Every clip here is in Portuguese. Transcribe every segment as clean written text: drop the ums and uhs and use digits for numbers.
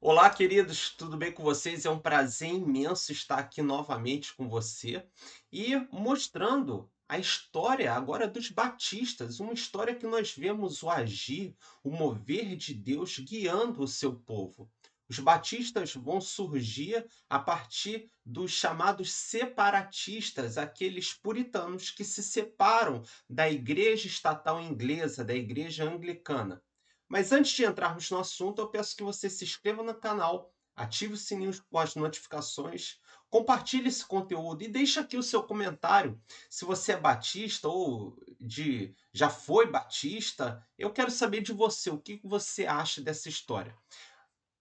Olá, queridos, tudo bem com vocês? É um prazer imenso estar aqui novamente com você e mostrando a história agora dos batistas, uma história que nós vemos o agir, o mover de Deus guiando o seu povo. Os batistas vão surgir a partir dos chamados separatistas, aqueles puritanos que se separam da igreja estatal inglesa, da igreja anglicana. Mas antes de entrarmos no assunto, eu peço que você se inscreva no canal, ative o sininho com as notificações, compartilhe esse conteúdo e deixe aqui o seu comentário. Se você é batista ou já foi batista, eu quero saber de você, o que você acha dessa história.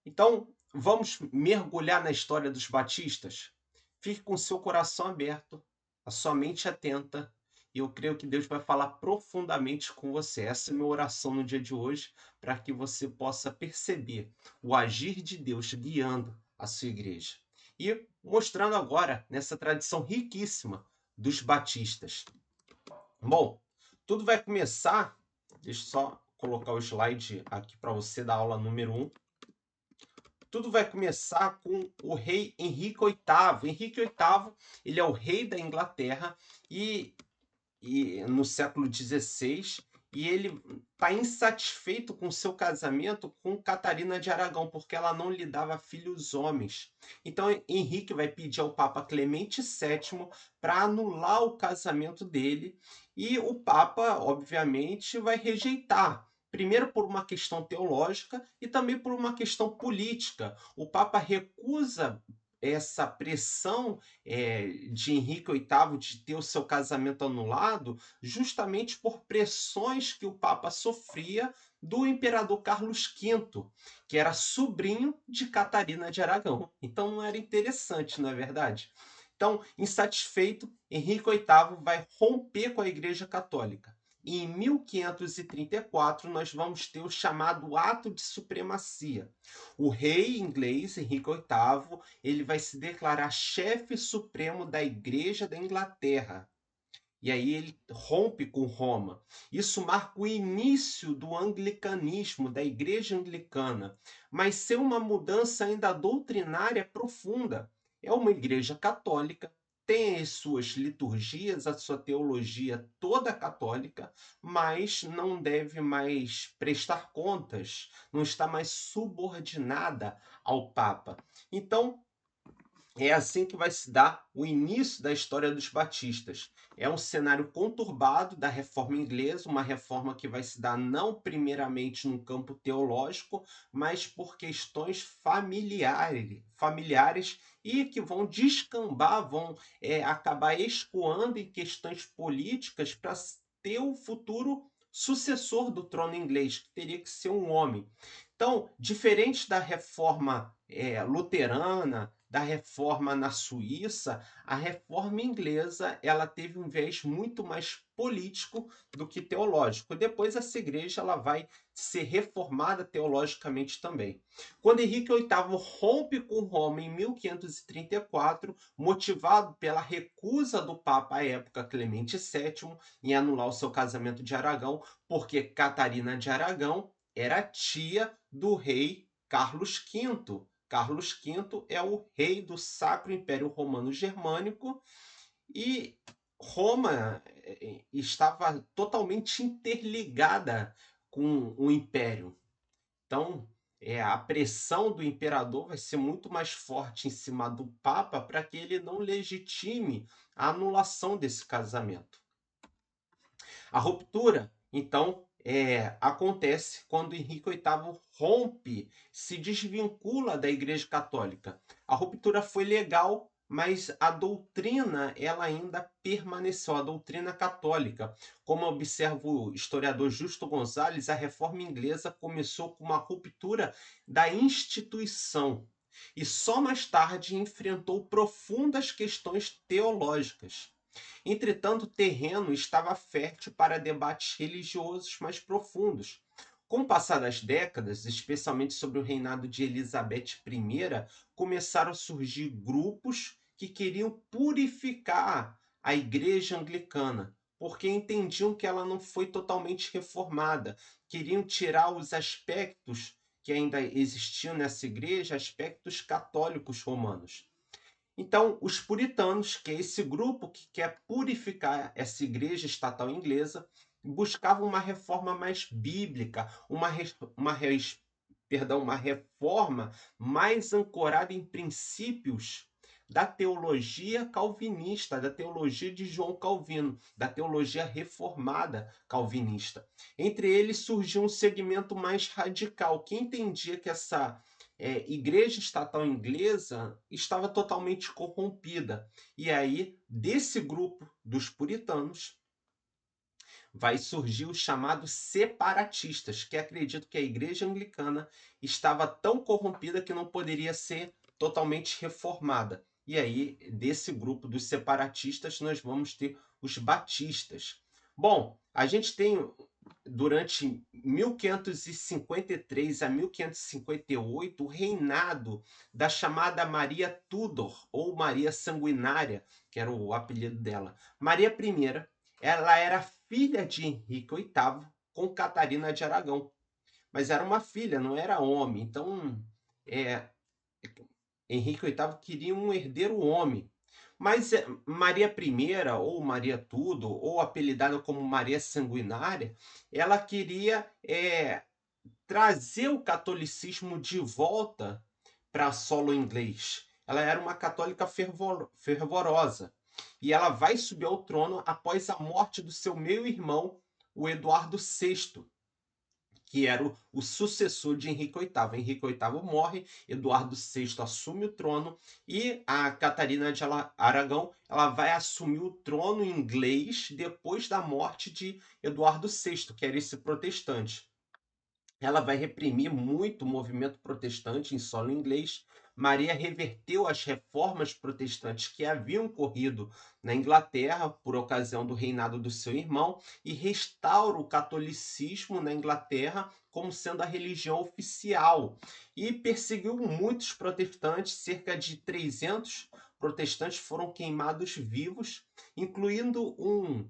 Então, vamos mergulhar na história dos batistas? Fique com seu coração aberto, a sua mente atenta, e eu creio que Deus vai falar profundamente com você. Essa é a minha oração no dia de hoje, para que você possa perceber o agir de Deus guiando a sua igreja. E mostrando agora nessa tradição riquíssima dos batistas. Bom, tudo vai começar. Deixa eu só colocar o slide aqui para você da aula número 1. Tudo vai começar com o rei Henrique VIII. Henrique VIII, ele é o rei da Inglaterra e, no século XVI, e ele está insatisfeito com seu casamento com Catarina de Aragão, porque ela não lhe dava filhos homens. Então Henrique vai pedir ao Papa Clemente VII para anular o casamento dele, e o Papa, obviamente, vai rejeitar. Primeiro por uma questão teológica e também por uma questão política. O Papa recusa essa pressão de Henrique VIII de ter o seu casamento anulado, justamente por pressões que o Papa sofria do imperador Carlos V, que era sobrinho de Catarina de Aragão. Então não era interessante, não é verdade? Então, insatisfeito, Henrique VIII vai romper com a Igreja Católica. E em 1534, nós vamos ter o chamado Ato de Supremacia. O rei inglês, Henrique VIII, ele vai se declarar chefe supremo da Igreja da Inglaterra. E aí ele rompe com Roma. Isso marca o início do anglicanismo, da Igreja Anglicana, mas ser uma mudança ainda doutrinária profunda. É uma igreja católica, tem as suas liturgias, a sua teologia toda católica, mas não deve mais prestar contas, não está mais subordinada ao Papa. Então, é assim que vai se dar o início da história dos batistas. É um cenário conturbado da reforma inglesa, uma reforma que vai se dar não primeiramente no campo teológico, mas por questões familiares e que vão descambar, vão acabar escoando em questões políticas para ter o futuro sucessor do trono inglês, que teria que ser um homem. Então, diferente da reforma luterana, da reforma na Suíça, a reforma inglesa ela teve um viés muito mais político do que teológico. Depois essa igreja ela vai ser reformada teologicamente também. Quando Henrique VIII rompe com Roma em 1534, motivado pela recusa do Papa à época Clemente VII em anular o seu casamento de Aragão, porque Catarina de Aragão era tia do rei Carlos V. Carlos V é o rei do Sacro Império Romano Germânico e Roma estava totalmente interligada com o império. Então, a pressão do imperador vai ser muito mais forte em cima do Papa para que ele não legitime a anulação desse casamento. A ruptura, então, acontece quando Henrique VIII rompe, se desvincula da Igreja Católica. A ruptura foi legal, mas a doutrina ela ainda permaneceu, a doutrina católica. Como observa o historiador Justo Gonzalez, a reforma inglesa começou com uma ruptura da instituição e só mais tarde enfrentou profundas questões teológicas. Entretanto, o terreno estava fértil para debates religiosos mais profundos. Com o passar das décadas, especialmente sobre o reinado de Elizabeth I, começaram a surgir grupos que queriam purificar a Igreja Anglicana, porque entendiam que ela não foi totalmente reformada, queriam tirar os aspectos que ainda existiam nessa igreja aspectos católicos romanos. Então, os puritanos, que é esse grupo que quer purificar essa igreja estatal inglesa, buscavam uma reforma mais bíblica, uma reforma mais ancorada em princípios da teologia calvinista, da teologia de João Calvino, da teologia reformada calvinista. Entre eles surgiu um segmento mais radical, que entendia que essa igreja estatal inglesa estava totalmente corrompida. E aí, desse grupo dos puritanos, vai surgir os chamados separatistas, que acreditam que a igreja anglicana estava tão corrompida que não poderia ser totalmente reformada. E aí, desse grupo dos separatistas, nós vamos ter os batistas. Bom, a gente tem durante 1553 a 1558 o reinado da chamada Maria Tudor, ou Maria Sanguinária, que era o apelido dela. Maria I, ela era filha de Henrique VIII com Catarina de Aragão, mas era uma filha, não era homem. Então, é, Henrique VIII queria um herdeiro homem. Mas Maria I, ou Maria Tudo, ou apelidada como Maria Sanguinária, ela queria trazer o catolicismo de volta para solo inglês. Ela era uma católica fervorosa. E ela vai subir ao trono após a morte do seu meio-irmão, o Eduardo VI, que era o sucessor de Henrique VIII. Henrique VIII morre, Eduardo VI assume o trono e a Catarina de Aragão ela vai assumir o trono inglês depois da morte de Eduardo VI, que era esse protestante. Ela vai reprimir muito o movimento protestante em solo inglês. Maria reverteu as reformas protestantes que haviam ocorrido na Inglaterra por ocasião do reinado do seu irmão e restaura o catolicismo na Inglaterra como sendo a religião oficial. E perseguiu muitos protestantes, cerca de 300 protestantes foram queimados vivos, incluindo um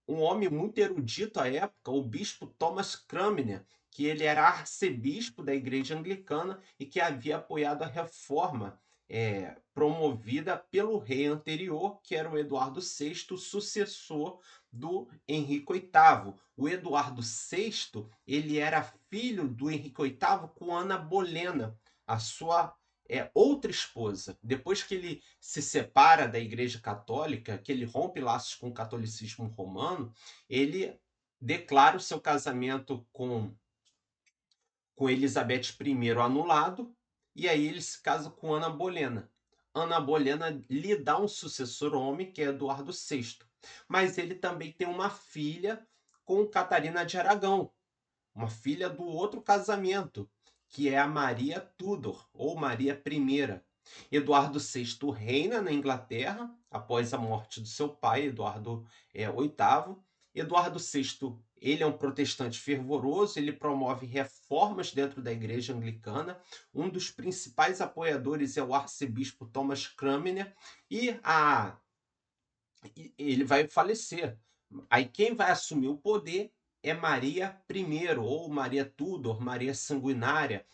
homem muito erudito à época, o bispo Thomas Cranmer, que ele era arcebispo da igreja anglicana e que havia apoiado a reforma promovida pelo rei anterior, que era o Eduardo VI, sucessor do Henrique VIII. O Eduardo VI ele era filho do Henrique VIII com Ana Bolena, a sua outra esposa. Depois que ele se separa da Igreja Católica, que ele rompe laços com o catolicismo romano, ele declara o seu casamento com Elizabeth I anulado, e aí ele se casa com Ana Bolena. Ana Bolena lhe dá um sucessor homem, que é Eduardo VI. Mas ele também tem uma filha com Catarina de Aragão, uma filha do outro casamento, que é a Maria Tudor, ou Maria I. Eduardo VI reina na Inglaterra após a morte do seu pai, Eduardo VIII. Eduardo VI ele é um protestante fervoroso, ele promove reformas dentro da igreja anglicana. Um dos principais apoiadores é o arcebispo Thomas Cranmer e ele vai falecer. Aí quem vai assumir o poder é Maria I, ou Maria Tudor, Maria Sanguinária,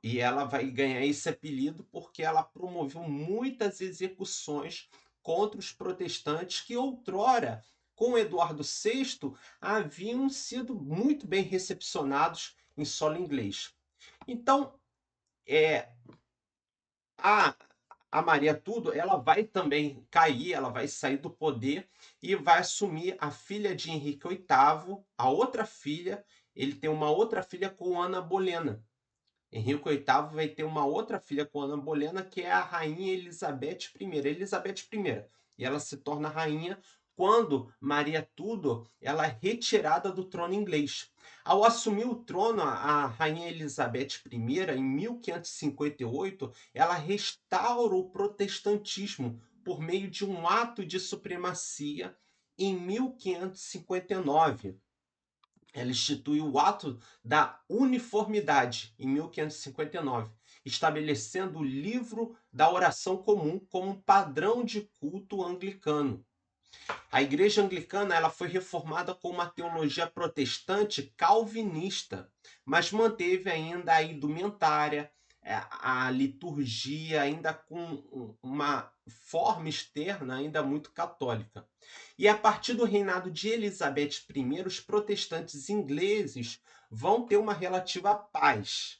e ela vai ganhar esse apelido porque ela promoveu muitas execuções contra os protestantes que outrora, com Eduardo VI, haviam sido muito bem recepcionados em solo inglês. Então, a Maria Tudo, ela vai também cair, ela vai sair do poder e vai assumir a filha de Henrique VIII, a outra filha, ele tem uma outra filha com Ana Bolena. Henrique VIII vai ter uma outra filha com Ana Bolena, que é a rainha Elizabeth I. Elizabeth I. E ela se torna rainha quando Maria Tudor ela é retirada do trono inglês. Ao assumir o trono, a rainha Elizabeth I, em 1558, ela restaura o protestantismo por meio de um ato de supremacia em 1559. Ela institui o ato da uniformidade em 1559, estabelecendo o livro da oração comum como um padrão de culto anglicano. A Igreja Anglicana ela foi reformada com uma teologia protestante calvinista, mas manteve ainda a indumentária, a liturgia ainda com uma forma externa ainda muito católica. E a partir do reinado de Elizabeth I, os protestantes ingleses vão ter uma relativa paz,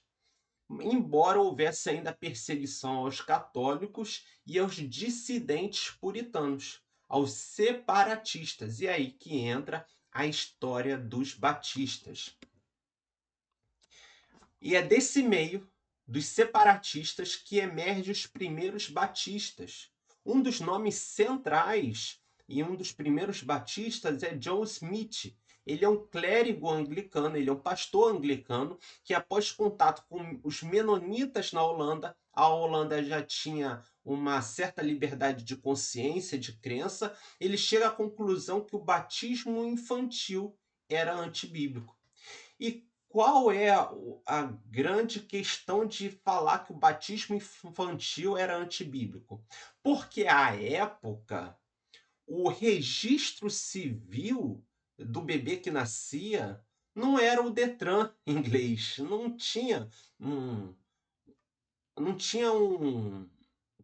embora houvesse ainda perseguição aos católicos e aos dissidentes puritanos, aos separatistas. E é aí que entra a história dos batistas. E é desse meio dos separatistas que emergem os primeiros batistas. Um dos nomes centrais e um dos primeiros batistas é John Smith. Ele é um clérigo anglicano, ele é um pastor anglicano que, após contato com os menonitas na Holanda, a Holanda já tinha uma certa liberdade de consciência, de crença, ele chega à conclusão que o batismo infantil era antibíblico. E qual é a grande questão de falar que o batismo infantil era antibíblico? Porque à época, o registro civil do bebê que nascia não era o Detran inglês, um, não tinha um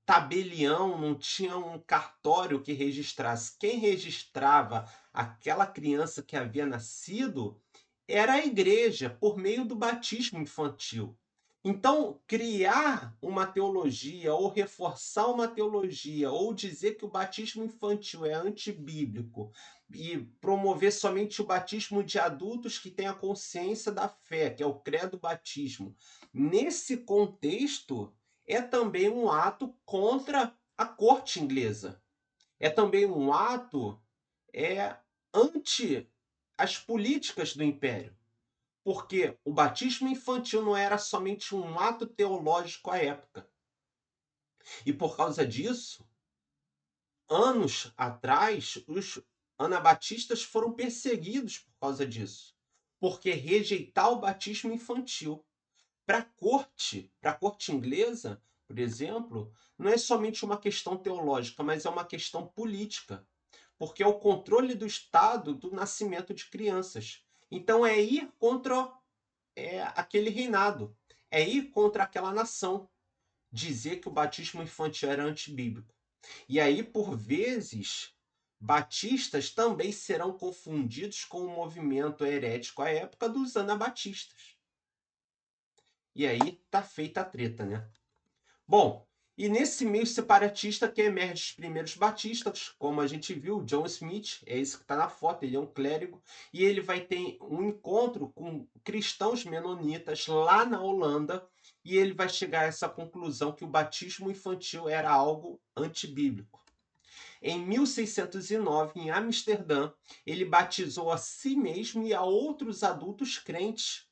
tabelião, não tinha um cartório que registrasse. Quem registrava aquela criança que havia nascido era a igreja, por meio do batismo infantil. Então, criar uma teologia, ou reforçar uma teologia, ou dizer que o batismo infantil é antibíblico e promover somente o batismo de adultos que têm a consciência da fé, que é o credo batismo, nesse contexto, é também um ato contra a corte inglesa. É também um ato anti as políticas do império. Porque o batismo infantil não era somente um ato teológico à época. E por causa disso, anos atrás, os anabatistas foram perseguidos por causa disso. Porque rejeitar o batismo infantil para a corte inglesa, por exemplo, não é somente uma questão teológica, mas é uma questão política, porque é o controle do Estado do nascimento de crianças. Então é ir contra aquele reinado, é ir contra aquela nação, dizer que o batismo infantil era antibíblico. E aí, por vezes, batistas também serão confundidos com o movimento herético à época dos anabatistas. E aí tá feita a treta, né? Bom, e nesse meio separatista que emerge os primeiros batistas, como a gente viu, John Smith, é esse que está na foto, ele é um clérigo, e ele vai ter um encontro com cristãos menonitas lá na Holanda, e ele vai chegar a essa conclusão que o batismo infantil era algo antibíblico. Em 1609, em Amsterdã, ele batizou a si mesmo e a outros adultos crentes,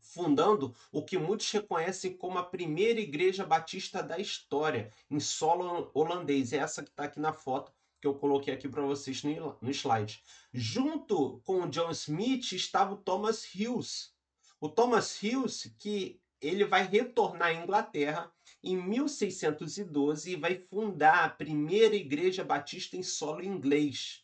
fundando o que muitos reconhecem como a primeira igreja batista da história, em solo holandês. É essa que está aqui na foto, que eu coloquei aqui para vocês no slide. Junto com o John Smith estava o Thomas Hughes. O Thomas Hughes, que ele vai retornar à Inglaterra em 1612 e vai fundar a primeira igreja batista em solo inglês.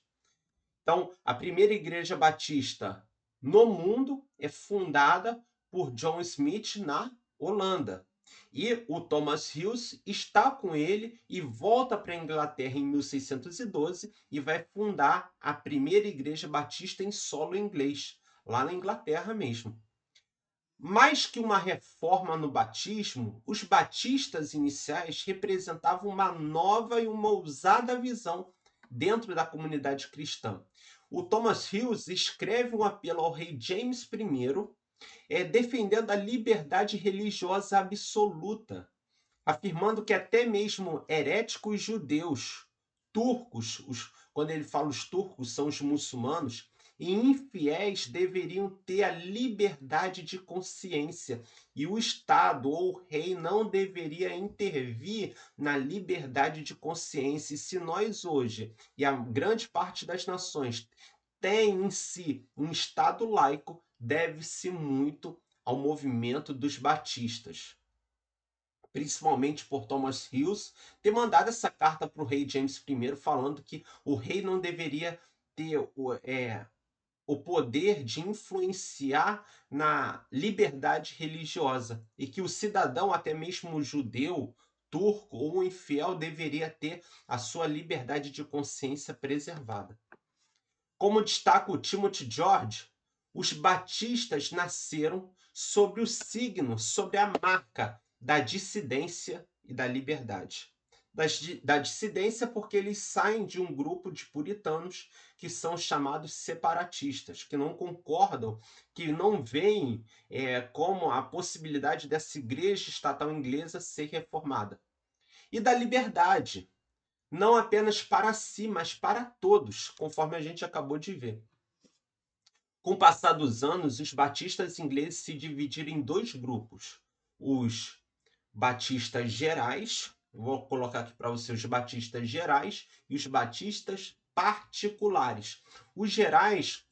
Então, a primeira igreja batista no mundo é fundada por John Smith na Holanda. E o Thomas Hughes está com ele e volta para a Inglaterra em 1612 e vai fundar a primeira igreja batista em solo inglês, lá na Inglaterra mesmo. Mais que uma reforma no batismo, os batistas iniciais representavam uma nova e uma ousada visão dentro da comunidade cristã. O Thomas Hughes escreve um apelo ao rei James I, defendendo a liberdade religiosa absoluta, afirmando que até mesmo heréticos judeus, turcos, quando ele fala os turcos são os muçulmanos, e infiéis deveriam ter a liberdade de consciência, e o Estado ou o rei não deveria intervir na liberdade de consciência. E se nós hoje, e a grande parte das nações, tem em si um Estado laico, deve-se muito ao movimento dos batistas. principalmente por Thomas Hughes, ter mandado essa carta para o rei James I falando que o rei não deveria ter o poder de influenciar na liberdade religiosa e que o cidadão, até mesmo o judeu, turco ou infiel, deveria ter a sua liberdade de consciência preservada. Como destaca o Timothy George, os batistas nasceram sobre o signo, sobre a marca da dissidência e da liberdade. Da dissidência porque eles saem de um grupo de puritanos que são chamados separatistas, que não concordam, que não veem como a possibilidade dessa igreja estatal inglesa ser reformada. E da liberdade, não apenas para si, mas para todos, conforme a gente acabou de ver. Com o passar dos anos, os batistas ingleses se dividiram em dois grupos. Os batistas gerais, vou colocar aqui para você os batistas gerais e os batistas particulares. Os gerais,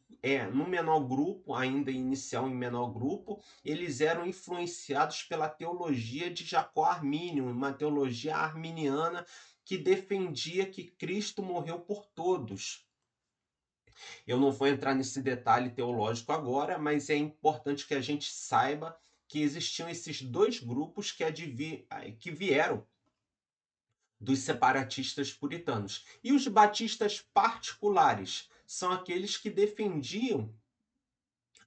no menor grupo, ainda inicial em menor grupo, eles eram influenciados pela teologia de Jacó Armínio, uma teologia arminiana que defendia que Cristo morreu por todos. Eu não vou entrar nesse detalhe teológico agora, mas é importante que a gente saiba que existiam esses dois grupos que vieram dos separatistas puritanos. E os batistas particulares são aqueles que defendiam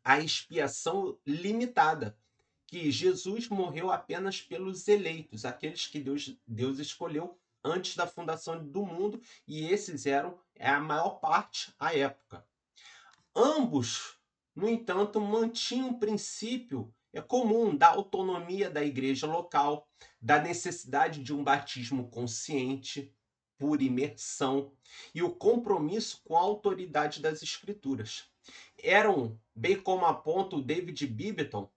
a expiação limitada, que Jesus morreu apenas pelos eleitos, aqueles que Deus escolheu antes da fundação do mundo, e esses eram a maior parte à época. Ambos, no entanto, mantinham um princípio comum da autonomia da igreja local, da necessidade de um batismo consciente, por imersão, e o compromisso com a autoridade das escrituras. Eram, bem como aponta o David Beaverton,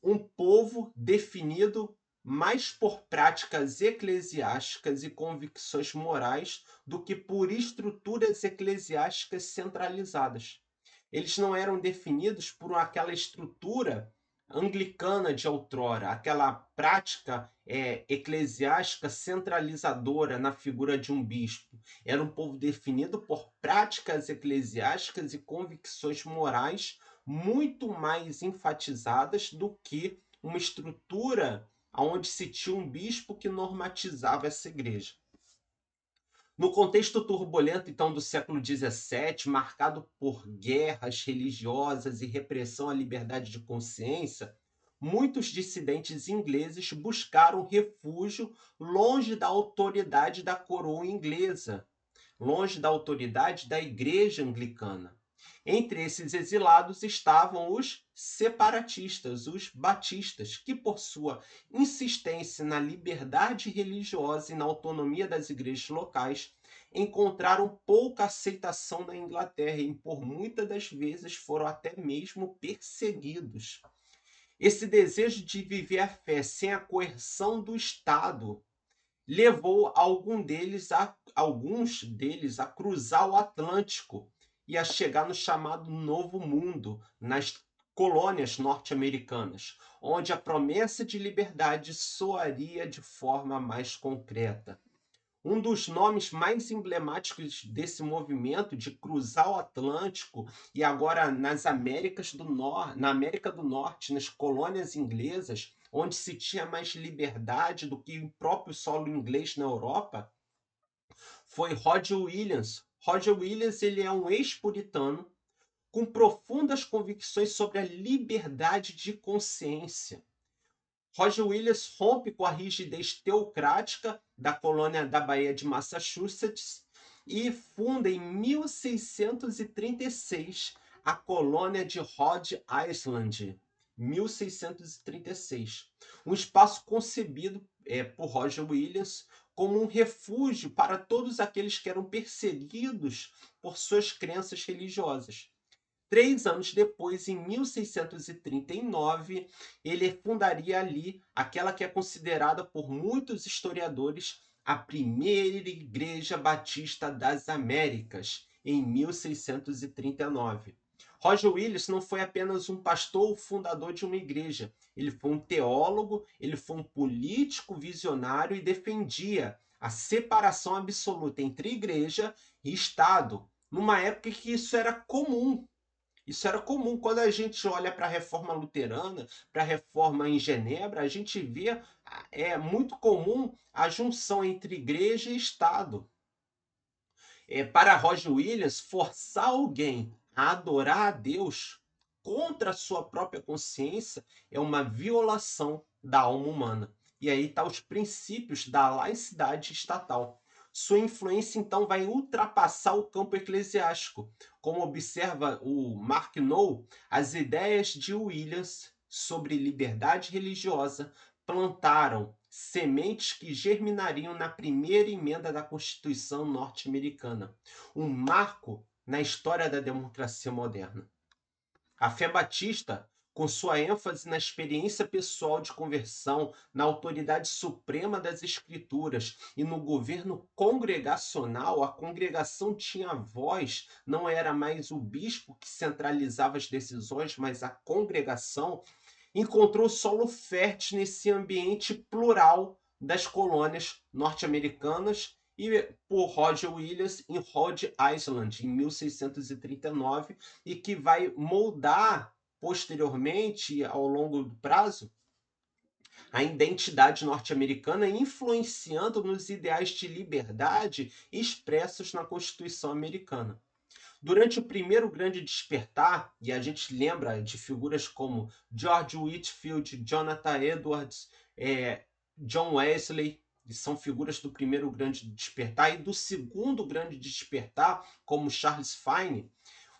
um povo definido mais por práticas eclesiásticas e convicções morais do que por estruturas eclesiásticas centralizadas. Eles não eram definidos por aquela estrutura anglicana de outrora, aquela prática eclesiástica centralizadora na figura de um bispo. Era um povo definido por práticas eclesiásticas e convicções morais muito mais enfatizadas do que uma estrutura onde se tinha um bispo que normatizava essa igreja. No contexto turbulento, então, do século XVII, marcado por guerras religiosas e repressão à liberdade de consciência, muitos dissidentes ingleses buscaram refúgio longe da autoridade da coroa inglesa, longe da autoridade da igreja anglicana. Entre esses exilados estavam os separatistas, os batistas, que por sua insistência na liberdade religiosa e na autonomia das igrejas locais, encontraram pouca aceitação na Inglaterra e por muitas das vezes foram até mesmo perseguidos. Esse desejo de viver a fé sem a coerção do Estado levou alguns deles a cruzar o Atlântico e a chegar no chamado Novo Mundo, nas colônias norte-americanas, onde a promessa de liberdade soaria de forma mais concreta. Um dos nomes mais emblemáticos desse movimento de cruzar o Atlântico e agora nas Américas do Norte, na América do Norte, nas colônias inglesas, onde se tinha mais liberdade do que o próprio solo inglês na Europa, foi Roger Williams. Roger Williams, ele é um ex-puritano com profundas convicções sobre a liberdade de consciência. Roger Williams rompe com a rigidez teocrática da colônia da Baía de Massachusetts e funda em 1636 a colônia de Rhode Island, 1636. Um espaço concebido por Roger Williams como um refúgio para todos aqueles que eram perseguidos por suas crenças religiosas. 3 anos depois, em 1639, ele fundaria ali aquela que é considerada por muitos historiadores a primeira Igreja Batista das Américas, em 1639. Roger Williams não foi apenas um pastor ou fundador de uma igreja. Ele foi um teólogo, ele foi um político visionário e defendia a separação absoluta entre igreja e Estado, numa época que isso era comum. Isso era comum. Quando a gente olha para a reforma luterana, para a reforma em Genebra, a gente vê muito comum a junção entre igreja e Estado. Para Roger Williams, forçar alguém a adorar a Deus contra a sua própria consciência é uma violação da alma humana. E aí estão os princípios da laicidade estatal. Sua influência, então, vai ultrapassar o campo eclesiástico. Como observa o Mark Noll, as ideias de Williams sobre liberdade religiosa plantaram sementes que germinariam na primeira emenda da Constituição norte-americana, um marco na história da democracia moderna. A fé batista, com sua ênfase na experiência pessoal de conversão, na autoridade suprema das Escrituras e no governo congregacional, a congregação tinha voz, não era mais o bispo que centralizava as decisões, mas a congregação encontrou solo fértil nesse ambiente plural das colônias norte-americanas e por Roger Williams em Rhode Island, em 1639, e que vai moldar posteriormente, ao longo do prazo, a identidade norte-americana, influenciando nos ideais de liberdade expressos na Constituição americana. Durante o primeiro grande despertar, e a gente lembra de figuras como George Whitefield, Jonathan Edwards, John Wesley, que são figuras do primeiro grande despertar, e do segundo grande despertar, como Charles Finney,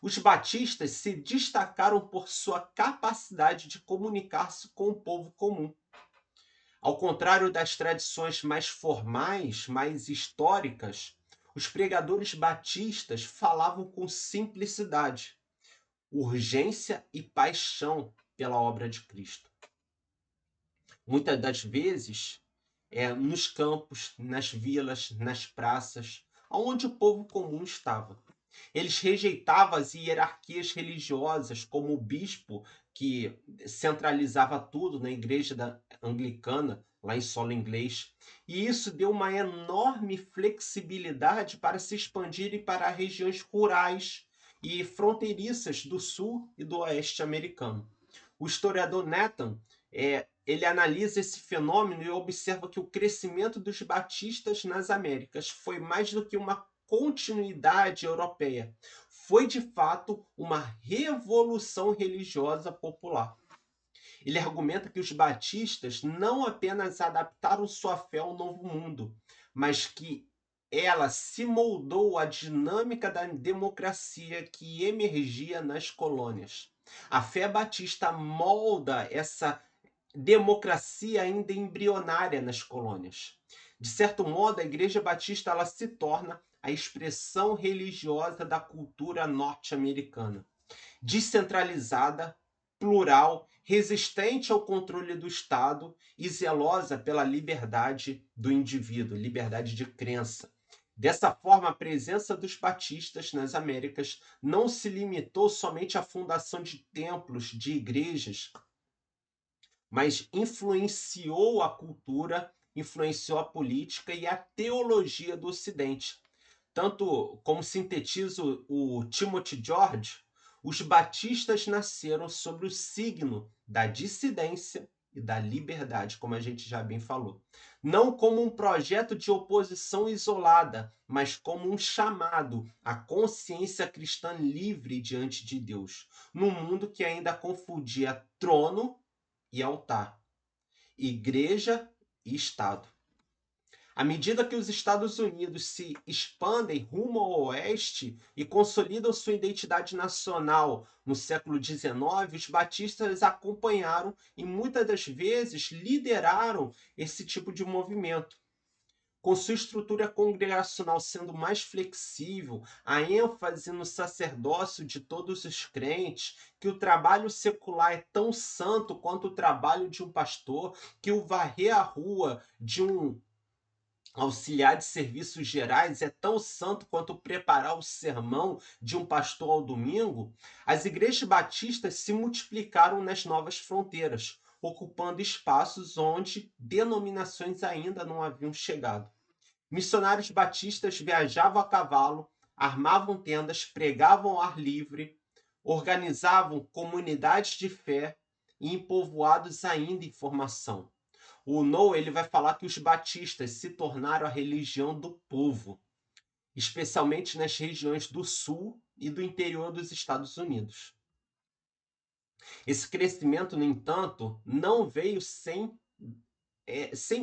os batistas se destacaram por sua capacidade de comunicar-se com o povo comum. Ao contrário das tradições mais formais, mais históricas, os pregadores batistas falavam com simplicidade, urgência e paixão pela obra de Cristo. Muitas das vezes, nos campos, nas vilas, nas praças, onde o povo comum estava. Eles rejeitavam as hierarquias religiosas, como o bispo, que centralizava tudo na igreja anglicana, lá em solo inglês. E isso deu uma enorme flexibilidade para se expandirem para regiões rurais e fronteiriças do sul e do oeste americano. O historiador Nathan ele analisa esse fenômeno e observa que o crescimento dos batistas nas Américas foi mais do que uma continuidade europeia. Foi, de fato, uma revolução religiosa popular. Ele argumenta que os batistas não apenas adaptaram sua fé ao novo mundo, mas que ela se moldou à dinâmica da democracia que emergia nas colônias. A fé batista molda essa democracia ainda embrionária nas colônias. De certo modo, a Igreja Batista ela se torna a expressão religiosa da cultura norte-americana, descentralizada, plural, resistente ao controle do Estado e zelosa pela liberdade do indivíduo, liberdade de crença. Dessa forma, a presença dos batistas nas Américas não se limitou somente à fundação de templos, de igrejas, mas influenciou a cultura, influenciou a política e a teologia do Ocidente. Tanto como sintetiza o Timothy George, os batistas nasceram sob o signo da dissidência e da liberdade, como a gente já bem falou. Não como um projeto de oposição isolada, mas como um chamado à consciência cristã livre diante de Deus, num mundo que ainda confundia trono e altar, igreja e Estado. À medida que os Estados Unidos se expandem rumo ao oeste e consolidam sua identidade nacional no século XIX, os batistas acompanharam e muitas das vezes lideraram esse tipo de movimento. Com sua estrutura congregacional sendo mais flexível, a ênfase no sacerdócio de todos os crentes, que o trabalho secular é tão santo quanto o trabalho de um pastor, que o varrer a rua de um auxiliar de serviços gerais é tão santo quanto preparar o sermão de um pastor ao domingo, as igrejas batistas se multiplicaram nas novas fronteiras, ocupando espaços onde denominações ainda não haviam chegado. Missionários batistas viajavam a cavalo, armavam tendas, pregavam ao ar livre, organizavam comunidades de fé e em povoados ainda em formação. O Noah ele vai falar que os batistas se tornaram a religião do povo, especialmente nas regiões do sul e do interior dos Estados Unidos. Esse crescimento, no entanto, não veio sem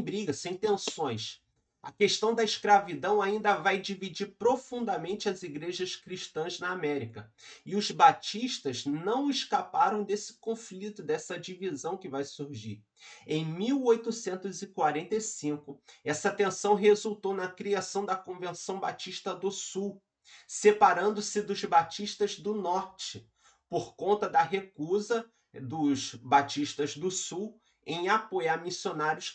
briga, sem tensões. A questão da escravidão ainda vai dividir profundamente as igrejas cristãs na América. E os batistas não escaparam desse conflito, dessa divisão que vai surgir. Em 1845, essa tensão resultou na criação da Convenção Batista do Sul, separando-se dos batistas do Norte, por conta da recusa dos batistas do Sul em apoiar missionários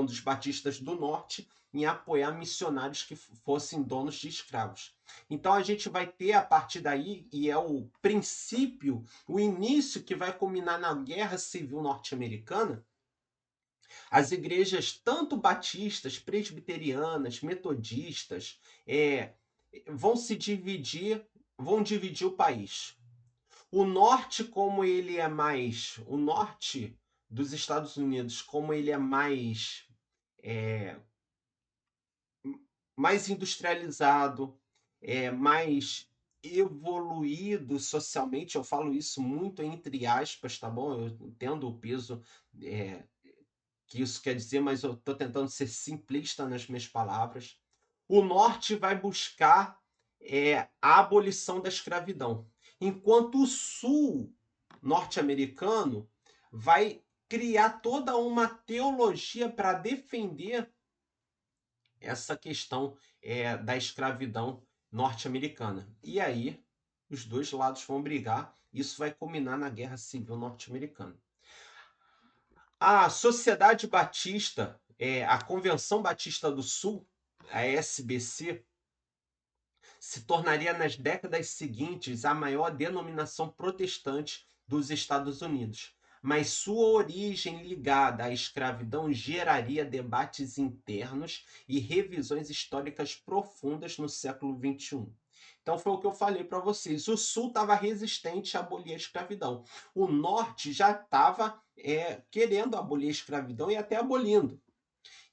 dos batistas do norte, em apoiar missionários que fossem donos de escravos. Então a gente vai ter a partir daí, e é o princípio, o início que vai culminar na Guerra Civil Norte-Americana, as igrejas tanto batistas, presbiterianas, metodistas, vão se dividir, vão dividir o país. O norte, como ele é mais. O norte dos Estados Unidos, como ele é mais industrializado, mais evoluído socialmente, eu falo isso muito entre aspas, tá bom? Eu entendo o peso é, que isso quer dizer, mas eu estou tentando ser simplista nas minhas palavras. O norte vai buscar a abolição da escravidão, enquanto o sul norte-americano vai criar toda uma teologia para defender essa questão da escravidão norte-americana. E aí os dois lados vão brigar, isso vai culminar na Guerra Civil Norte-Americana. A Sociedade Batista, a Convenção Batista do Sul, a SBC, se tornaria nas décadas seguintes a maior denominação protestante dos Estados Unidos, mas sua origem ligada à escravidão geraria debates internos e revisões históricas profundas no século XXI. Então foi o que eu falei para vocês. O Sul estava resistente a abolir a escravidão. O Norte já estava querendo abolir a escravidão e até abolindo.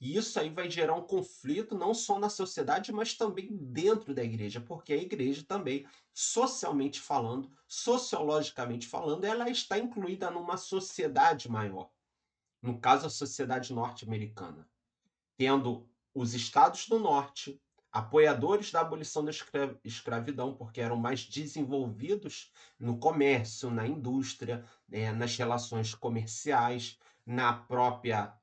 E isso aí vai gerar um conflito não só na sociedade, mas também dentro da igreja, porque a igreja também, socialmente falando, sociologicamente falando, ela está incluída numa sociedade maior. No caso, a sociedade norte-americana, tendo os estados do norte, apoiadores da abolição da escravidão, porque eram mais desenvolvidos no comércio, na indústria, nas relações comerciais, na própria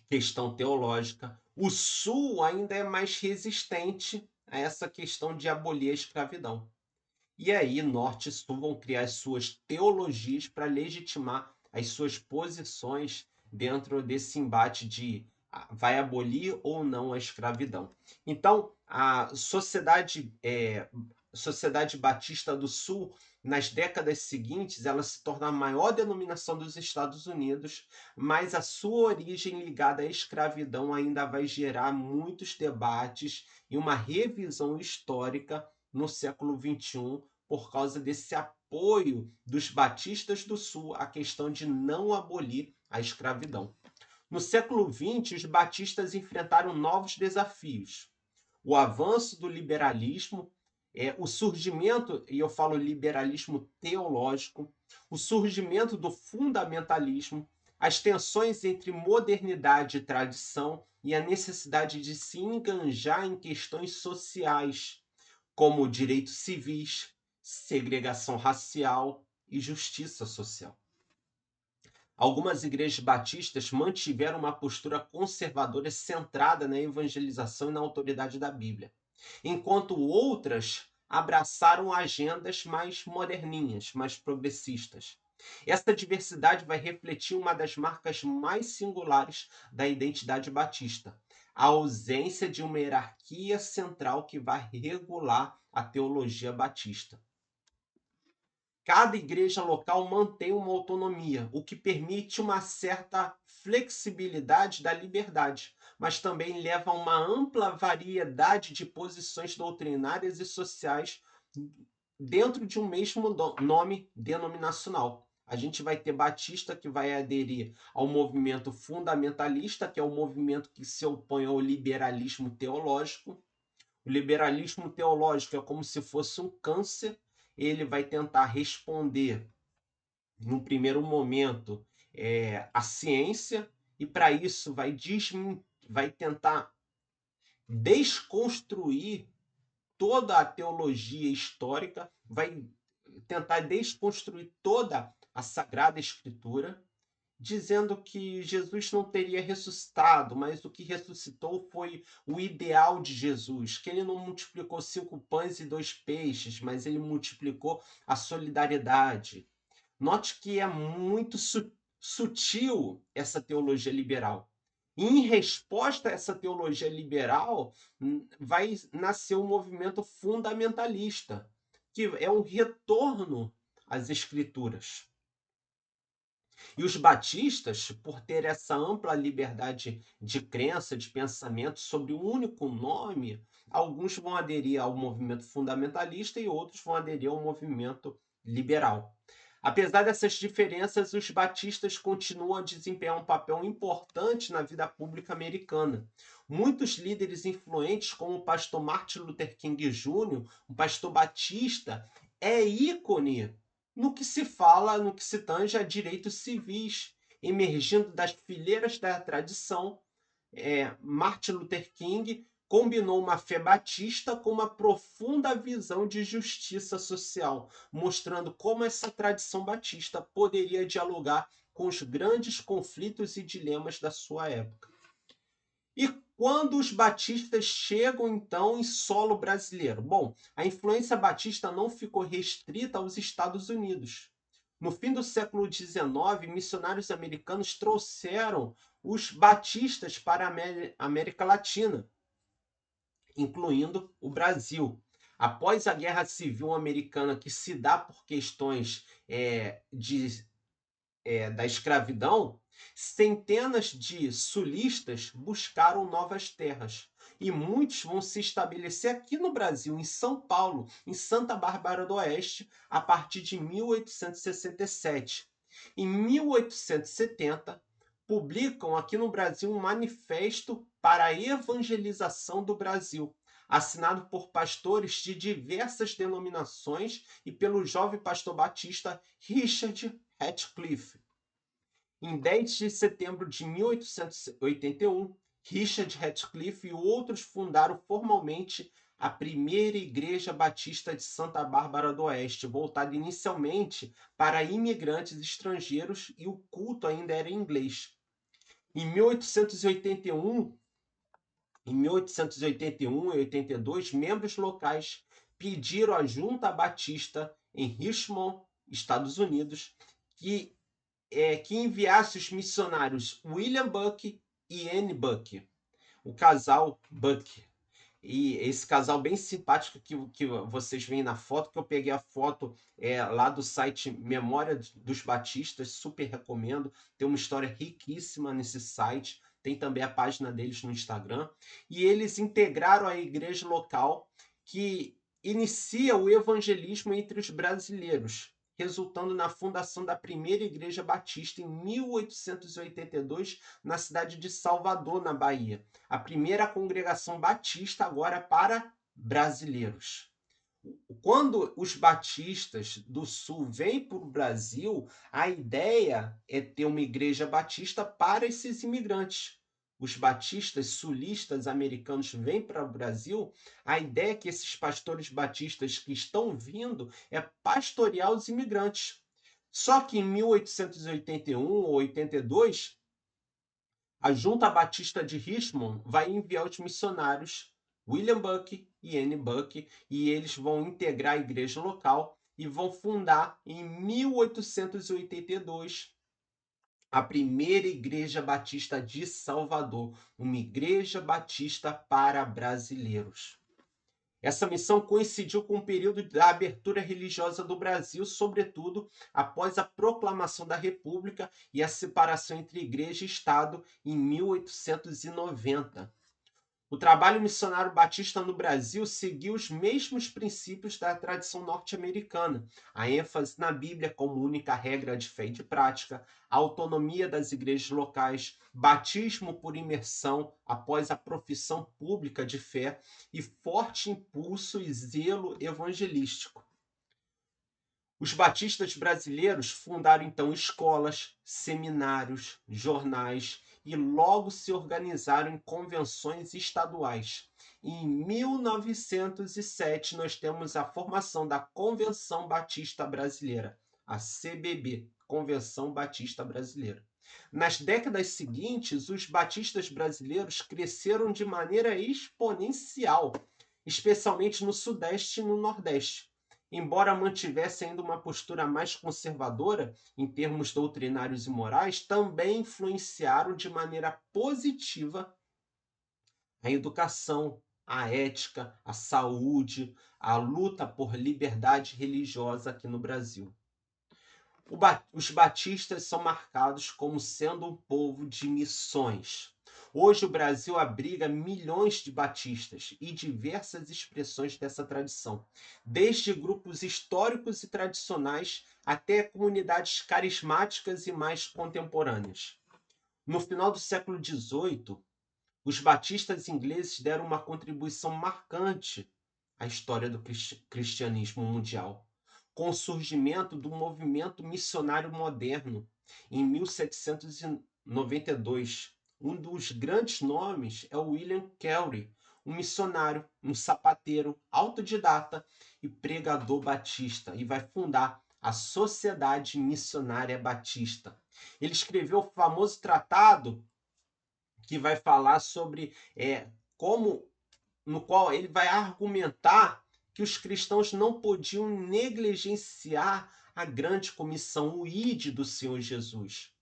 questão teológica. O Sul ainda é mais resistente a essa questão de abolir a escravidão. E aí, Norte e Sul vão criar as suas teologias para legitimar as suas posições dentro desse embate de vai abolir ou não a escravidão. Então, a Sociedade Batista do Sul, nas décadas seguintes, ela se torna a maior denominação dos Estados Unidos, mas a sua origem ligada à escravidão ainda vai gerar muitos debates e uma revisão histórica no século XXI por causa desse apoio dos batistas do Sul à questão de não abolir a escravidão. No século XX, os batistas enfrentaram novos desafios. O avanço do liberalismo, o surgimento, e eu falo liberalismo teológico, o surgimento do fundamentalismo, as tensões entre modernidade e tradição e a necessidade de se enganjar em questões sociais, como direitos civis, segregação racial e justiça social. Algumas igrejas batistas mantiveram uma postura conservadora centrada na evangelização e na autoridade da Bíblia, enquanto outras abraçaram agendas mais moderninhas, mais progressistas. Essa diversidade vai refletir uma das marcas mais singulares da identidade batista: a ausência de uma hierarquia central que vai regular a teologia batista. Cada igreja local mantém uma autonomia, o que permite uma certa flexibilidade da liberdade, mas também leva a uma ampla variedade de posições doutrinárias e sociais dentro de um mesmo nome denominacional. A gente vai ter batista que vai aderir ao movimento fundamentalista, que é o movimento que se opõe ao liberalismo teológico. O liberalismo teológico é como se fosse um câncer, ele vai tentar responder, no primeiro momento, a ciência, e para isso vai tentar desconstruir toda a teologia histórica, vai tentar desconstruir toda a Sagrada Escritura, dizendo que Jesus não teria ressuscitado, mas o que ressuscitou foi o ideal de Jesus, que ele não multiplicou 5 pães e 2 peixes, mas ele multiplicou a solidariedade. Note que é muito sutil essa teologia liberal. E em resposta a essa teologia liberal, vai nascer um movimento fundamentalista, que é um retorno às escrituras. E os batistas, por ter essa ampla liberdade de crença, de pensamento sobre um único nome, alguns vão aderir ao movimento fundamentalista e outros vão aderir ao movimento liberal. Apesar dessas diferenças, os batistas continuam a desempenhar um papel importante na vida pública americana. Muitos líderes influentes, como o pastor Martin Luther King Jr., um pastor batista, é ícone no que se fala, no que se tange a direitos civis, emergindo das fileiras da tradição. Martin Luther King combinou uma fé batista com uma profunda visão de justiça social, mostrando como essa tradição batista poderia dialogar com os grandes conflitos e dilemas da sua época. E quando os batistas chegam, então, em solo brasileiro? Bom, a influência batista não ficou restrita aos Estados Unidos. No fim do século XIX, missionários americanos trouxeram os batistas para a América Latina, incluindo o Brasil. Após a Guerra Civil Americana, que se dá por questões da escravidão, centenas de sulistas buscaram novas terras. E muitos vão se estabelecer aqui no Brasil, em São Paulo, em Santa Bárbara do Oeste, a partir de 1867. Em 1870, publicam aqui no Brasil um manifesto para a evangelização do Brasil, assinado por pastores de diversas denominações e pelo jovem pastor batista Richard Ratcliffe. Em 10 de setembro de 1881, Richard Ratcliffe e outros fundaram formalmente a primeira Igreja Batista de Santa Bárbara do Oeste, voltada inicialmente para imigrantes estrangeiros, e o culto ainda era em inglês. Em 1881 e 82, membros locais pediram à Junta Batista em Richmond, Estados Unidos, que enviasse os missionários William Buck e Anne Buck, o casal Buck. E esse casal bem simpático que vocês veem na foto, que eu peguei a foto lá do site Memória dos Batistas, super recomendo. Tem uma história riquíssima nesse site. Tem também a página deles no Instagram. E eles integraram a igreja local, que inicia o evangelismo entre os brasileiros, resultando na fundação da primeira igreja batista em 1882, na cidade de Salvador, na Bahia. A primeira congregação batista agora para brasileiros. Quando os batistas do Sul vêm para o Brasil, a ideia é ter uma igreja batista para esses imigrantes. Os batistas sulistas americanos vêm para o Brasil, a ideia é que esses pastores batistas que estão vindo é pastorear os imigrantes. Só que em 1881 ou 82, a Junta Batista de Richmond vai enviar os missionários William Buck e Anne Buck, e eles vão integrar a igreja local e vão fundar em 1882 a primeira igreja batista de Salvador, uma igreja batista para brasileiros. Essa missão coincidiu com o período da abertura religiosa do Brasil, sobretudo após a proclamação da República e a separação entre igreja e Estado em 1890. O trabalho missionário batista no Brasil seguiu os mesmos princípios da tradição norte-americana: a ênfase na Bíblia como única regra de fé e de prática, a autonomia das igrejas locais, batismo por imersão após a profissão pública de fé e forte impulso e zelo evangelístico. Os batistas brasileiros fundaram então escolas, seminários, jornais e logo se organizaram em convenções estaduais. Em 1907, nós temos a formação da Convenção Batista Brasileira, a CBB, Convenção Batista Brasileira. Nas décadas seguintes, os batistas brasileiros cresceram de maneira exponencial, especialmente no Sudeste e no Nordeste. Embora mantivesse ainda uma postura mais conservadora em termos doutrinários e morais, também influenciaram de maneira positiva a educação, a ética, a saúde, a luta por liberdade religiosa aqui no Brasil. Os batistas são marcados como sendo um povo de missões. Hoje o Brasil abriga milhões de batistas e diversas expressões dessa tradição, desde grupos históricos e tradicionais até comunidades carismáticas e mais contemporâneas. No final do século XVIII, os batistas ingleses deram uma contribuição marcante à história do cristianismo mundial, com o surgimento do movimento missionário moderno em 1792. Um dos grandes nomes é William Carey, um missionário, um sapateiro, autodidata e pregador batista, e vai fundar a Sociedade Missionária Batista. Ele escreveu o famoso tratado que vai falar sobre no qual ele vai argumentar que os cristãos não podiam negligenciar a grande comissão, o ID do Senhor Jesus.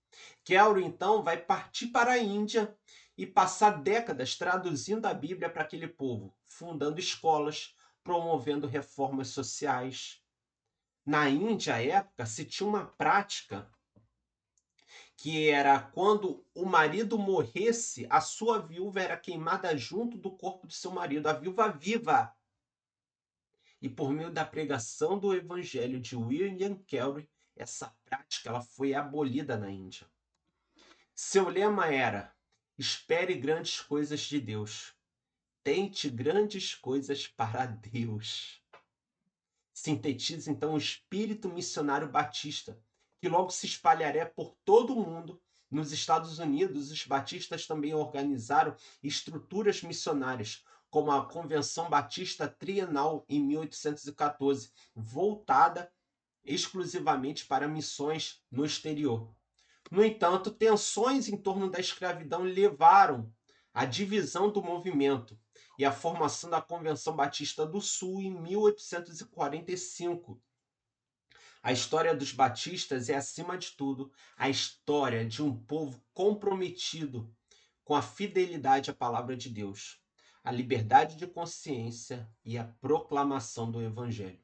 Carey, então, vai partir para a Índia e passar décadas traduzindo a Bíblia para aquele povo, fundando escolas, promovendo reformas sociais. Na Índia, à época, se tinha uma prática que era quando o marido morresse, a sua viúva era queimada junto do corpo do seu marido, a viúva viva. E por meio da pregação do evangelho de William Carey, essa prática ela foi abolida na Índia. Seu lema era: espere grandes coisas de Deus. Tente grandes coisas para Deus. Sintetiza então o espírito missionário batista, que logo se espalharia por todo o mundo. Nos Estados Unidos, os batistas também organizaram estruturas missionárias, como a Convenção Batista Trienal em 1814, voltada exclusivamente para missões no exterior. No entanto, tensões em torno da escravidão levaram à divisão do movimento e à formação da Convenção Batista do Sul em 1845. A história dos batistas é, acima de tudo, a história de um povo comprometido com a fidelidade à palavra de Deus, a liberdade de consciência e a proclamação do Evangelho.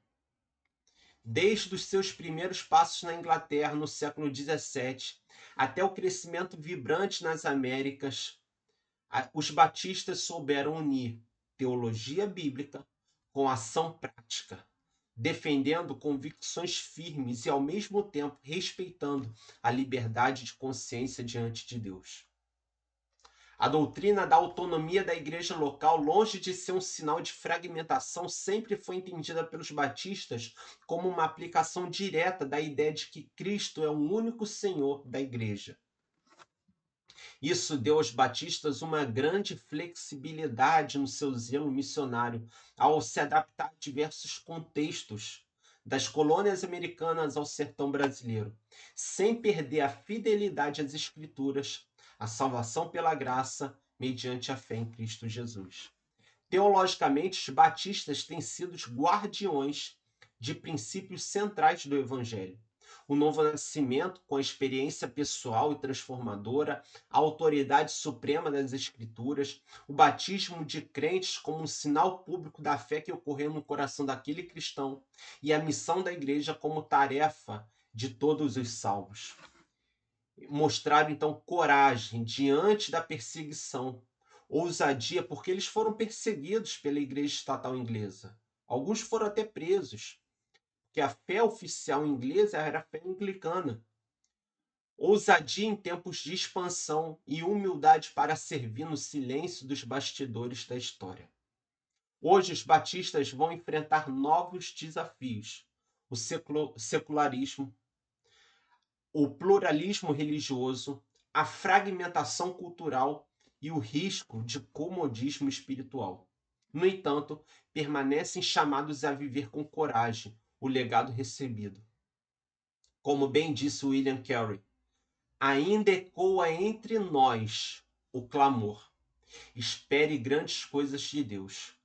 Desde os seus primeiros passos na Inglaterra no século XVII até o crescimento vibrante nas Américas, os batistas souberam unir teologia bíblica com ação prática, defendendo convicções firmes e, ao mesmo tempo, respeitando a liberdade de consciência diante de Deus. A doutrina da autonomia da igreja local, longe de ser um sinal de fragmentação, sempre foi entendida pelos batistas como uma aplicação direta da ideia de que Cristo é o único Senhor da igreja. Isso deu aos batistas uma grande flexibilidade no seu zelo missionário, ao se adaptar a diversos contextos, das colônias americanas ao sertão brasileiro, sem perder a fidelidade às Escrituras, a salvação pela graça, mediante a fé em Cristo Jesus. Teologicamente, os batistas têm sido os guardiões de princípios centrais do Evangelho. o novo nascimento com a experiência pessoal e transformadora, a autoridade suprema das Escrituras, o batismo de crentes como um sinal público da fé que ocorreu no coração daquele cristão e a missão da igreja como tarefa de todos os salvos. Mostraram então coragem diante da perseguição, ousadia, porque eles foram perseguidos pela igreja estatal inglesa. Alguns foram até presos, porque a fé oficial inglesa era a fé anglicana. Ousadia em tempos de expansão e humildade para servir no silêncio dos bastidores da história. Hoje, os batistas vão enfrentar novos desafios: o secularismo, o pluralismo religioso, a fragmentação cultural e o risco de comodismo espiritual. No entanto, permanecem chamados a viver com coragem o legado recebido. Como bem disse William Carey, ainda ecoa entre nós o clamor. Espere grandes coisas de Deus.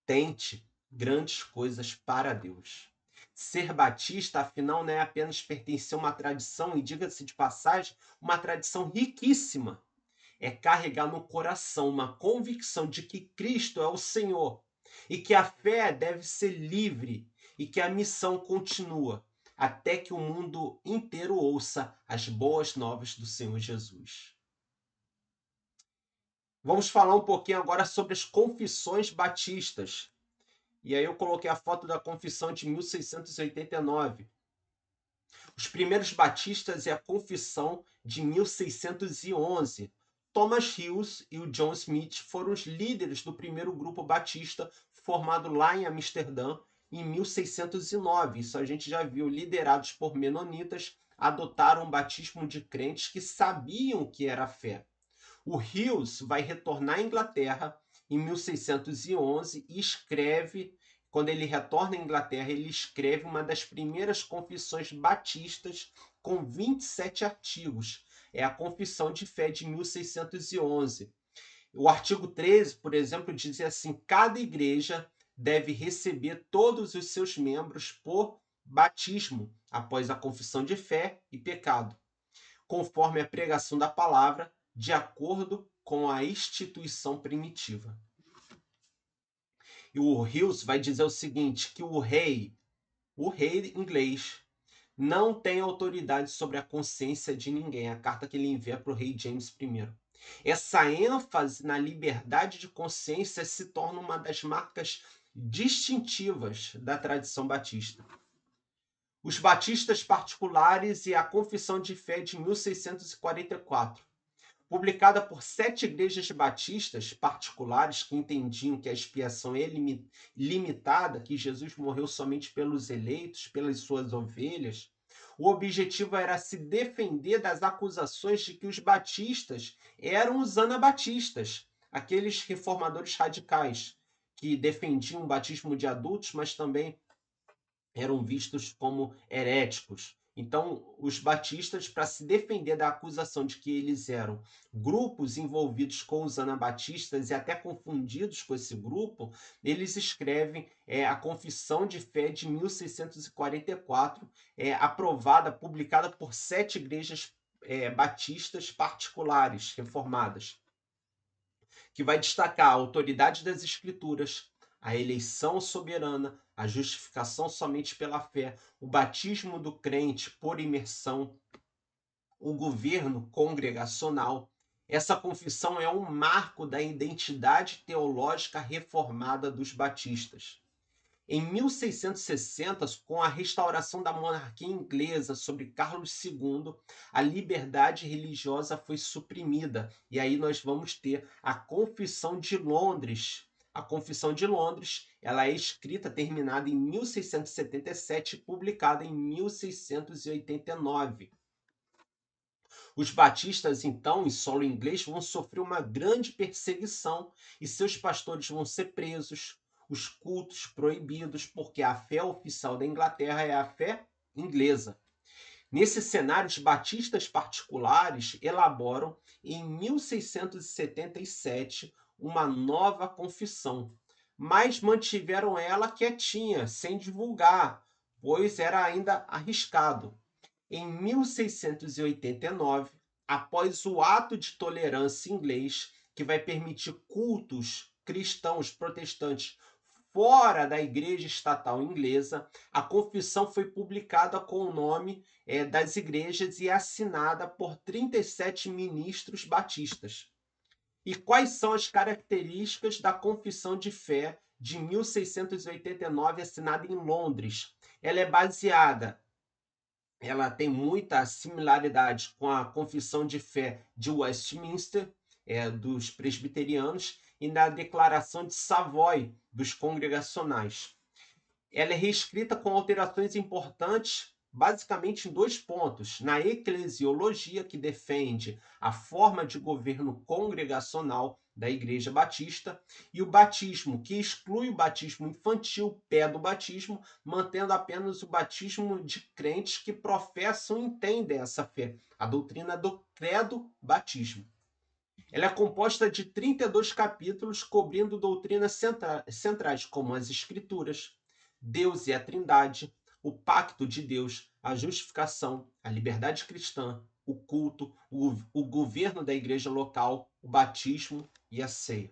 Tente grandes coisas para Deus. Ser batista, afinal, não é apenas pertencer a uma tradição, e diga-se de passagem, uma tradição riquíssima. É carregar no coração uma convicção de que Cristo é o Senhor e que a fé deve ser livre e que a missão continua até que o mundo inteiro ouça as boas novas do Senhor Jesus. Vamos falar um pouquinho agora sobre as confissões batistas. E aí eu coloquei a foto da confissão de 1689. Os primeiros batistas é a confissão de 1611. Thomas Hughes e o John Smith foram os líderes do primeiro grupo batista formado lá em Amsterdã em 1609. Isso a gente já viu, liderados por menonitas, adotaram o batismo de crentes que sabiam o que era a fé. O Hughes vai retornar à Inglaterra em 1611 e escreve, quando ele retorna à Inglaterra, ele escreve uma das primeiras confissões batistas com 27 artigos. É a Confissão de Fé de 1611. O artigo 13, por exemplo, dizia assim: cada igreja deve receber todos os seus membros por batismo, após a confissão de fé e pecado, conforme a pregação da palavra, de acordo com a instituição primitiva. E o Hughes vai dizer o seguinte, que o rei inglês, não tem autoridade sobre a consciência de ninguém. A carta que ele envia para o rei James I. Essa ênfase na liberdade de consciência se torna uma das marcas distintivas da tradição batista. Os batistas particulares e a Confissão de Fé de 1644. Publicada por 7 igrejas batistas particulares que entendiam que a expiação é limitada, que Jesus morreu somente pelos eleitos, pelas suas ovelhas, o objetivo era se defender das acusações de que os batistas eram os anabatistas, aqueles reformadores radicais que defendiam o batismo de adultos, mas também eram vistos como heréticos. Então, os batistas, para se defender da acusação de que eles eram grupos envolvidos com os anabatistas e até confundidos com esse grupo, eles escrevem a Confissão de Fé de 1644, aprovada, publicada por 7 igrejas batistas particulares, reformadas, que vai destacar a autoridade das Escrituras, a eleição soberana, a justificação somente pela fé, o batismo do crente por imersão, o governo congregacional. Essa confissão é um marco da identidade teológica reformada dos batistas. Em 1660, com a restauração da monarquia inglesa sobre Carlos II, a liberdade religiosa foi suprimida. E aí nós vamos ter a Confissão de Londres. A Confissão de Londres, ela é escrita, terminada em 1677 e publicada em 1689. Os batistas, então, em solo inglês, vão sofrer uma grande perseguição e seus pastores vão ser presos, os cultos proibidos, porque a fé oficial da Inglaterra é a fé inglesa. Nesse cenário, os batistas particulares elaboram, em 1677, uma nova confissão, mas mantiveram ela quietinha, sem divulgar, pois era ainda arriscado. Em 1689, após o Ato de Tolerância inglês, que vai permitir cultos cristãos protestantes fora da Igreja Estatal Inglesa, a Confissão foi publicada com o nome das igrejas e assinada por 37 ministros batistas. E quais são as características da Confissão de Fé de 1689, assinada em Londres? Ela tem muita similaridade com a Confissão de Fé de Westminster, dos presbiterianos, e na Declaração de Savoy, dos congregacionais. Ela é reescrita com alterações importantes, basicamente em 2 pontos: na eclesiologia, que defende a forma de governo congregacional da Igreja Batista, e o batismo, que exclui o batismo infantil, pé do batismo, mantendo apenas o batismo de crentes que professam e entendem essa fé, a doutrina do credo batismo. Ela é composta de 32 capítulos, cobrindo doutrinas centrais, como as Escrituras, Deus e a Trindade, o pacto de Deus, a justificação, a liberdade cristã, o culto, o governo da igreja local, o batismo e a ceia.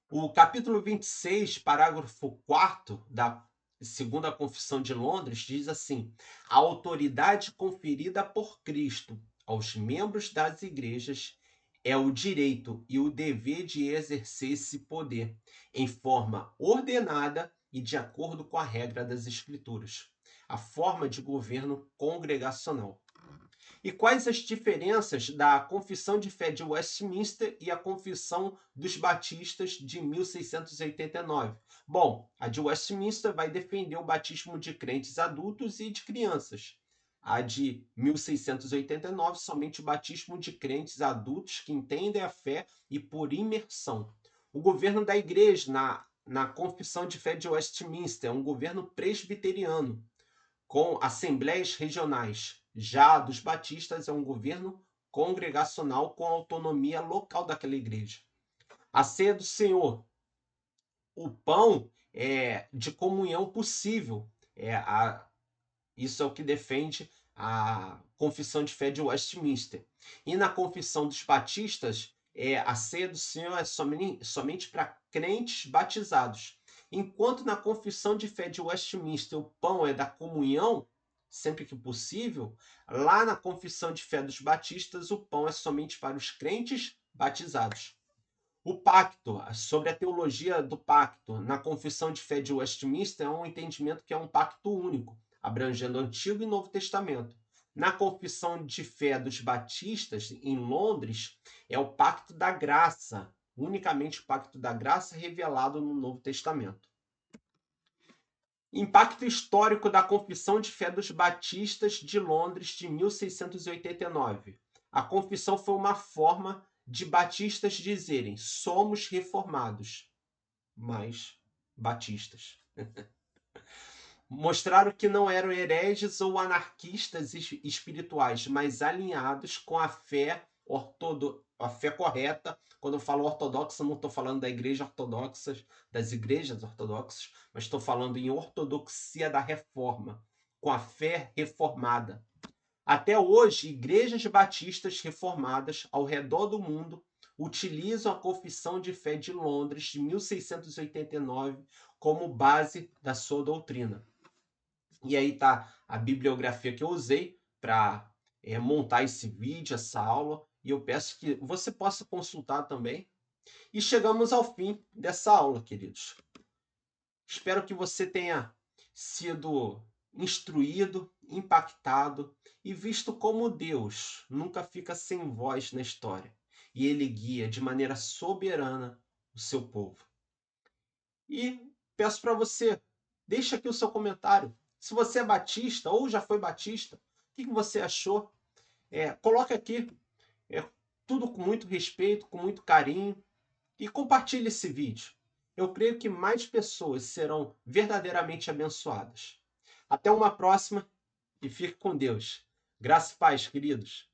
O capítulo 26, parágrafo 4 da Segunda Confissão de Londres, diz assim: a autoridade conferida por Cristo aos membros das igrejas é o direito e o dever de exercer esse poder em forma ordenada e de acordo com a regra das Escrituras, a forma de governo congregacional. E quais as diferenças da Confissão de Fé de Westminster e a Confissão dos Batistas de 1689? Bom, a de Westminster vai defender o batismo de crentes adultos e de crianças. A de 1689, somente o batismo de crentes adultos que entendem a fé e por imersão. O governo da igreja na Confissão de Fé de Westminster é um governo presbiteriano, com assembleias regionais. Já a dos batistas é um governo congregacional com autonomia local daquela igreja. A ceia do Senhor, o pão de comunhão possível. Isso é o que defende a Confissão de Fé de Westminster. E na Confissão dos Batistas, a ceia do Senhor é somente para crentes batizados. Enquanto na Confissão de Fé de Westminster o pão é da comunhão, sempre que possível, lá na Confissão de Fé dos Batistas o pão é somente para os crentes batizados. O pacto, sobre a teologia do pacto, na Confissão de Fé de Westminster, é um entendimento que é um pacto único, abrangendo Antigo e Novo Testamento. Na Confissão de Fé dos Batistas, em Londres, é o pacto da graça, unicamente o pacto da graça revelado no Novo Testamento. Impacto histórico da Confissão de Fé dos Batistas de Londres de 1689. A confissão foi uma forma de batistas dizerem: somos reformados, mas batistas. Mostraram que não eram hereges ou anarquistas espirituais, mas alinhados com a fé a fé correta. Quando eu falo ortodoxa, não estou falando da igreja ortodoxa, das igrejas ortodoxas, mas estou falando em ortodoxia da reforma, com a fé reformada. Até hoje, igrejas batistas reformadas ao redor do mundo utilizam a Confissão de Fé de Londres de 1689 como base da sua doutrina. E aí está a bibliografia que eu usei para montar esse vídeo, essa aula, e eu peço que você possa consultar também. E chegamos ao fim dessa aula, queridos. Espero que você tenha sido instruído, impactado e visto como Deus nunca fica sem voz na história e Ele guia de maneira soberana o seu povo. E peço para você, deixe aqui o seu comentário. Se você é batista ou já foi batista, o que você achou? Coloque aqui, tudo com muito respeito, com muito carinho, e compartilhe esse vídeo. Eu creio que mais pessoas serão verdadeiramente abençoadas. Até uma próxima e fique com Deus. Graça e paz, queridos.